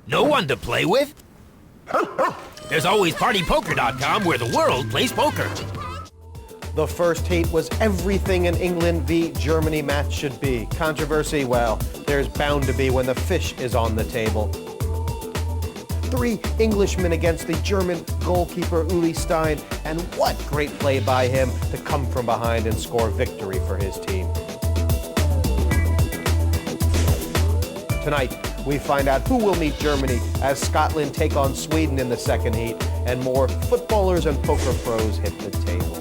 No one to play with? There's always PartyPoker.com where the world plays poker. The first heat was everything an England v. Germany match should be. Controversy, well, there's bound to be when the fish is on the table. 3 Englishmen against the German goalkeeper Uli Stein, and what great play by him to come from behind and score victory for his team. Tonight, we find out who will meet Germany as Scotland take on Sweden in the second heat, and more footballers and poker pros hit the table.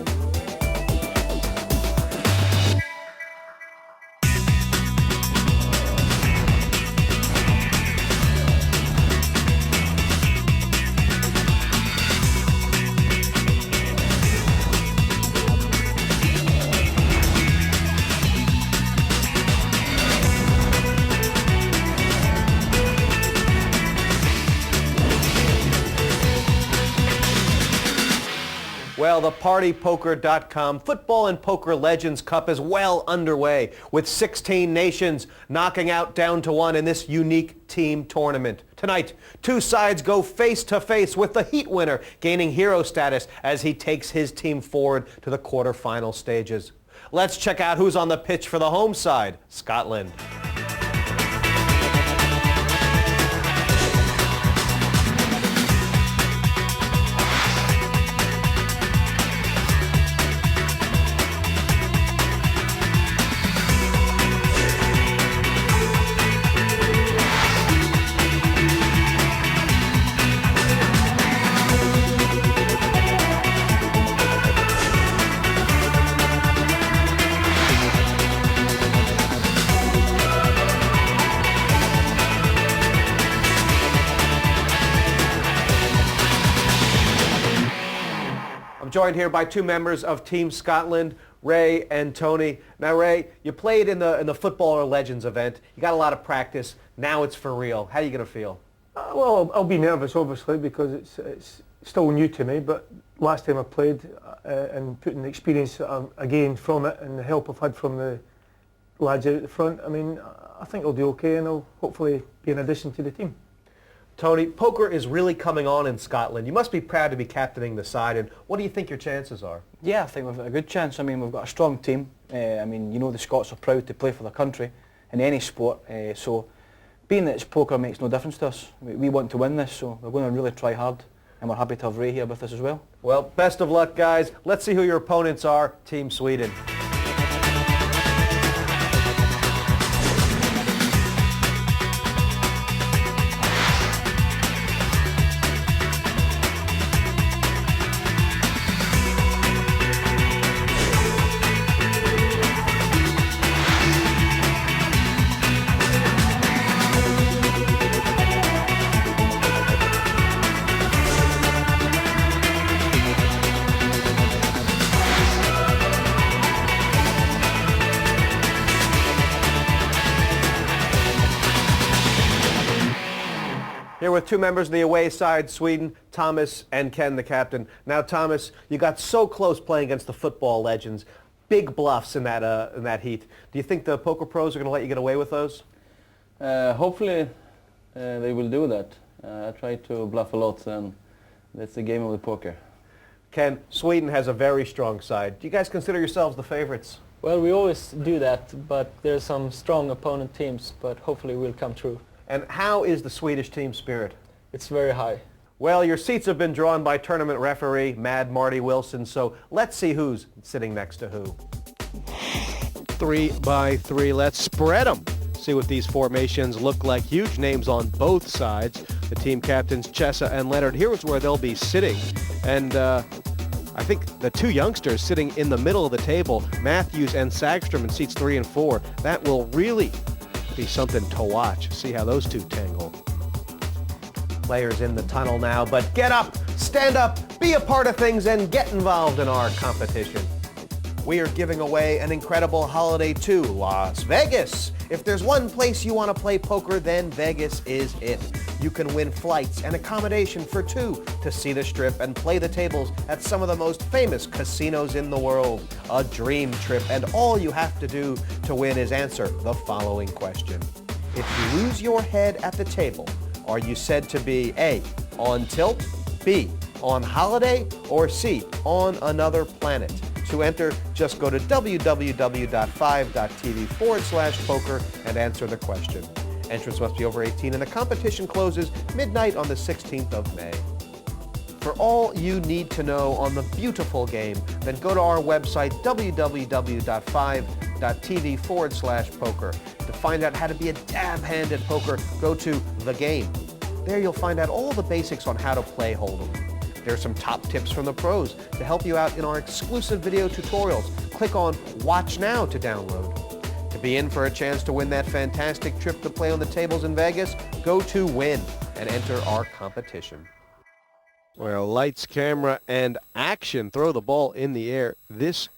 Well, the PartyPoker.com Football and Poker Legends Cup is well underway, with 16 nations knocking out down to 1 in this unique team tournament. Tonight, 2 sides go face-to-face, with the Heat winner gaining hero status as he takes his team forward to the quarterfinal stages. Let's check out who's on the pitch for the home side, Scotland. I'm joined here by 2 members of Team Scotland, Ray and Tony. Now, Ray, you played in the Footballer Legends event. You got a lot of practice. Now it's for real. How are you going to feel? Well, I'll be nervous, obviously, because it's still new to me. But last time I played and putting the experience that I gained from it and the help I've had from the lads out at the front, I mean, I think I'll do okay, and I'll hopefully be an addition to the team. Tony, poker is really coming on in Scotland. You must be proud to be captaining the side, and what do you think your chances are? Yeah, I think we've got a good chance. I mean, we've got a strong team. I mean, you know, the Scots are proud to play for their country in any sport. So being that it's poker makes no difference to us. We want to win this, so we're going to really try hard, and we're happy to have Ray here with us as well. Well, best of luck, guys. Let's see who your opponents are. Team Sweden. Here with 2 members of the away side, Sweden, Thomas and Ken, the captain. Now, Thomas, you got so close playing against the football legends. Big bluffs in that heat. Do you think the poker pros are going to let you get away with those? Hopefully they will do that. I try to bluff a lot, and that's the game of the poker. Ken, Sweden has a very strong side. Do you guys consider yourselves the favorites? Well, we always do that, but there's some strong opponent teams, but hopefully we'll come through. And how is the Swedish team spirit? It's very high. Well, your seats have been drawn by tournament referee Mad Marty Wilson, so let's see who's sitting next to who. 3 by 3, let's spread them. See what these formations look like. Huge names on both sides. The team captains Chesa and Leonard. Here's where they'll be sitting. And I think the 2 youngsters sitting in the middle of the table, Matthews and Sagstrom in seats 3 and 4. That will really be something to watch. See how those 2 tangle. Players in the tunnel now, but get up, stand up, be a part of things, and get involved in our competition. We are giving away an incredible holiday to Las Vegas. If there's one place you want to play poker, then Vegas is it. You can win flights and accommodation for 2 to see the Strip and play the tables at some of the most famous casinos in the world. A dream trip, and all you have to do to win is answer the following question. If you lose your head at the table, Are you said to be A, on tilt, B, on holiday, or C, on another planet? To enter, just go to www.5.tv/poker and answer the question. Entrants must be over 18 and the competition closes midnight on the 16th of May. For all you need to know on the beautiful game, then go to our website, www.5.tv/poker. To find out how to be a dab hand at poker, go to The Game. There you'll find out all the basics on how to play Hold'em. There are some top tips from the pros to help you out in our exclusive video tutorials. Click on Watch Now to download. To be in for a chance to win that fantastic trip to play on the tables in Vegas, go to Win and enter our competition. Well, lights, camera, and action. Throw the ball in the air. This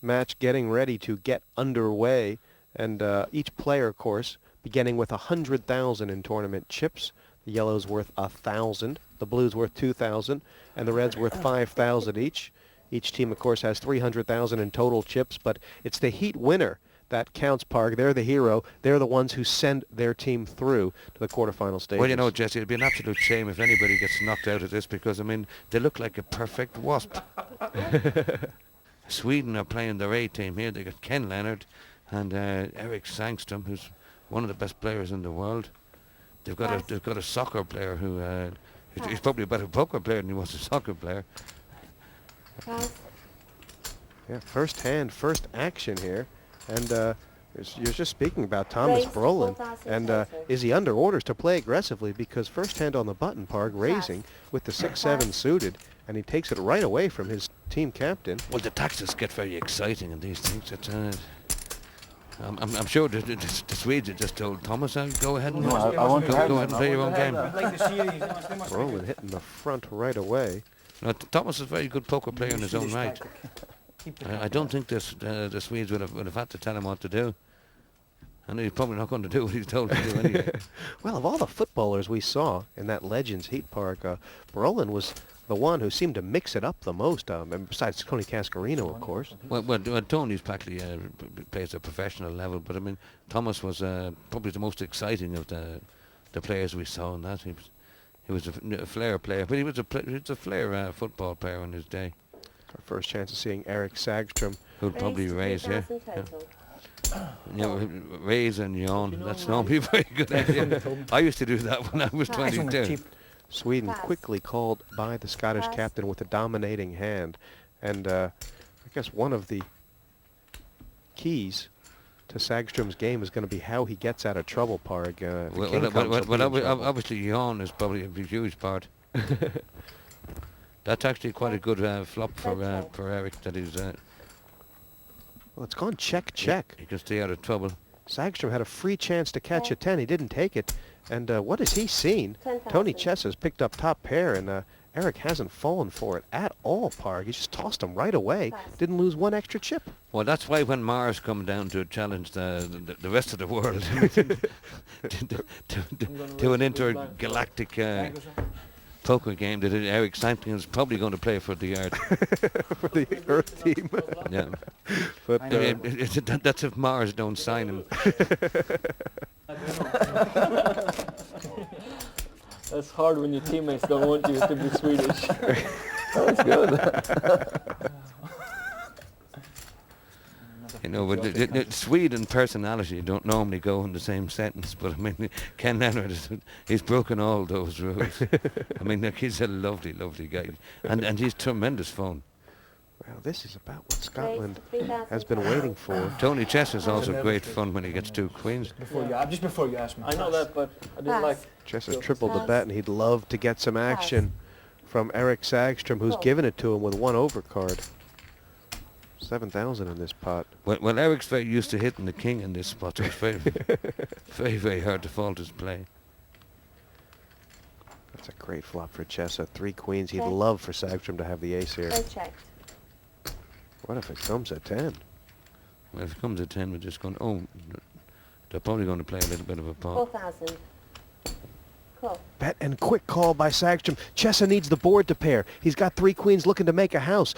match getting ready to get underway. And each player, of course, beginning with 100,000 in tournament chips. The yellow's worth 1,000. The blue's worth 2,000. And the red's worth 5,000 each. Each team, of course, has 300,000 in total chips. But it's the heat winner that counts, Park. They're the hero. They're the ones who send their team through to the quarterfinal stage. Well, you know, Jesse, it'd be an absolute shame if anybody gets knocked out of this because, I mean, they look like a perfect wasp. Sweden are playing their A team here. They got Ken Leonard and Eric Sangström, who's one of the best players in the world. They've got a soccer player who he's probably a better poker player than he was a soccer player. Yeah, first hand, first action here. And you're just speaking about Thomas Brolin. And is he under orders to play aggressively? Because first hand on the button, Park, raising with the 6-7 suited. And he takes it right away from his team captain. Well, the taxes get very exciting in these things. I'm sure the Swedes had just told Thomas, go ahead and I want to go ahead and play your own game. Brolin hitting the front right away. No, Thomas is a very good poker player in his own right. I don't think the Swedes would have had to tell him what to do. And he's probably not going to do what he's told to do anyway. Well, of all the footballers we saw in that Legends Heat Park, Brolin was the one who seemed to mix it up the most, and besides Tony Cascarino, of course. Well, Tony's practically plays at a professional level, but I mean, Thomas was probably the most exciting of the players we saw in that. He was a flair player, but he was a flair football player in his day. Our first chance of seeing Eric Sagström. Who'd probably raise here. Yeah, raise and yawn. That's normally a very good idea. I used to do that when I was 22. Sweden quickly called by the Scottish captain with a dominating hand. And I guess one of the keys to Sagström's game is going to be how he gets out of trouble, Parg. Obviously yawn is probably a huge part. That's actually quite a good flop for Eric. That is. Well, it's gone check. He can stay out of trouble. Sagström had a free chance to catch a 10. He didn't take it. And what has he seen? Tony Chess has picked up top pair, and Eric hasn't fallen for it at all, Parg. He just tossed him right away. Didn't lose one extra chip. Well, that's why when Mars come down to challenge the rest of the world to an intergalactic poker game, that Eric Sangström is probably going to play for the Earth. For the Earth team. Yeah. But that's if Mars don't sign him. That's hard when your teammates don't want you to be Swedish. That's good. You know, but Swede and personality don't normally go in the same sentence. But I mean, Ken Leonard, he's broken all those rules. I mean, like, he's a lovely, lovely guy, and he's tremendous fun. Well, this is about what Scotland has been waiting for. Tony Chess is also great fun when he gets 2 queens. Just before you ask me. I know that, but I didn't like. Chess has tripled the bet, and he'd love to get some action from Eric Sagström, who's given it to him with 1 overcard. 7,000 in this pot. Well, Eric's very used to hitting the king in this spot, so it's very, very, very hard to fault his play. That's a great flop for Chessa. 3 queens. He'd love for Sagström to have the ace here. What if it comes at 10? Well, if it comes at 10, we're just going, oh, they're probably going to play a little bit of a pot. 4,000. Cool. Bet and quick call by Sagström. Chessa needs the board to pair. He's got 3 queens looking to make a house.